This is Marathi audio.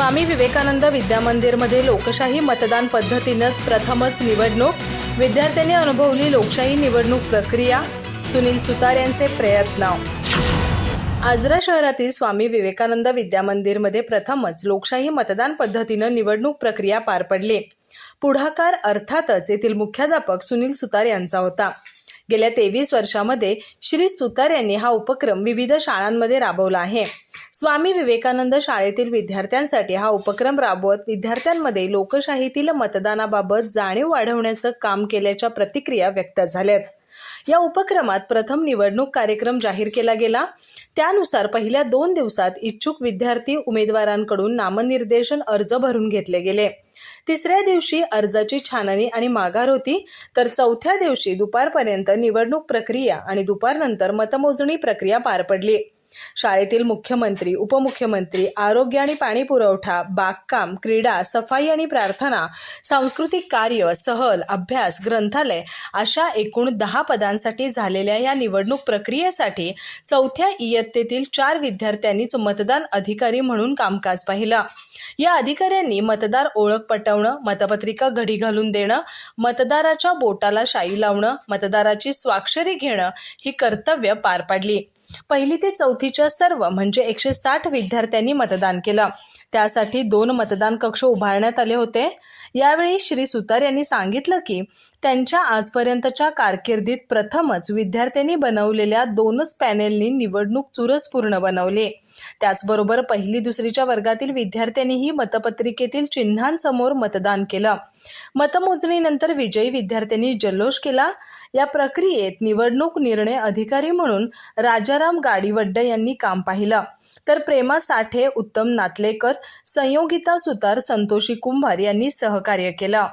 स्वामी विवेकानंद विद्यामंदिरमध्ये लोकशाही मतदान पद्धतीनं प्रथमच निवडणूक, विद्यार्थ्यांनी अनुभवली लोकशाही निवडणूक प्रक्रिया, सुनील सुतार यांचे प्रयत्न। आजरा शहरातील स्वामी विवेकानंद विद्यामंदिरमध्ये प्रथमच लोकशाही मतदान पद्धतीनं निवडणूक प्रक्रिया पार पडली। पुढाकार अर्थातच येथील मुख्याध्यापक सुनील सुतार यांचा होता। गेल्या 23 वर्षांमध्ये श्री सुतार यांनी हा उपक्रम विविध शाळांमध्ये राबवला आहे। स्वामी विवेकानंद शाळेतील विद्यार्थ्यांसाठी हा उपक्रम राबवत विद्यार्थ्यांमध्ये लोकशाहीतील मतदानाबाबत जाणीव वाढवण्याचं काम केल्याच्या प्रतिक्रिया व्यक्त झाल्यात। या उपक्रमात प्रथम निवडणूक कार्यक्रम जाहीर केला गेला। त्यानुसार पहिल्या 2 दिवसात इच्छुक विद्यार्थी उमेदवारांकडून नामनिर्देशन अर्ज भरून घेतले गेले। तिसऱ्या दिवशी अर्जाची छाननी आणि माघार होती, तर चौथ्या दिवशी दुपारपर्यंत निवडणूक प्रक्रिया आणि दुपारनंतर मतमोजणी प्रक्रिया पार पडली। शाळेतील मुख्यमंत्री, उपमुख्यमंत्री, आरोग्य आणि पाणी पुरवठा, बागकाम, क्रीडा, सफाई आणि प्रार्थना, सांस्कृतिक कार्य, सहल, अभ्यास, ग्रंथालय अशा एकूण 10 पदांसाठी झालेल्या या निवडणूक प्रक्रियेसाठी चौथ्या इयत्तेतील 4 विद्यार्थ्यांनीच मतदान अधिकारी म्हणून कामकाज पाहिलं। या अधिकाऱ्यांनी मतदार ओळख पटवणं, मतपत्रिका घडी घालून देणं, मतदाराच्या बोटाला शाई लावणं, मतदाराची स्वाक्षरी घेणं ही कर्तव्य पार पाडली। 1ली ते 4थीच्या सर्व म्हणजे 160 विद्यार्थ्यांनी मतदान केलं। त्यासाठी 2 मतदान कक्ष उभारण्यात आले होते। यावेळी श्री सुतार यांनी सांगितलं की त्यांच्या आजपर्यंतच्या कारकिर्दीत प्रथमच विद्यार्थ्यांनी बनवलेल्या 2च पॅनेलनी निवडणूक चुरसपूर्ण बनवले। त्याचबरोबर 1ली-2रीच्या वर्गातील विद्यार्थ्यांनीही मतपत्रिकेतील चिन्हांसमोर मतदान केलं। मतमोजणीनंतर विजयी विद्यार्थ्यांनी जल्लोष केला। या प्रक्रियेत निवडणूक निर्णय अधिकारी म्हणून राजाराम गाडीवड्ड यांनी काम पाहिलं, तर प्रेमा साठे, उत्तम नातलेकर, संयोगिता सुतार, संतोषी कुंभार यांनी सहकार्य केलं।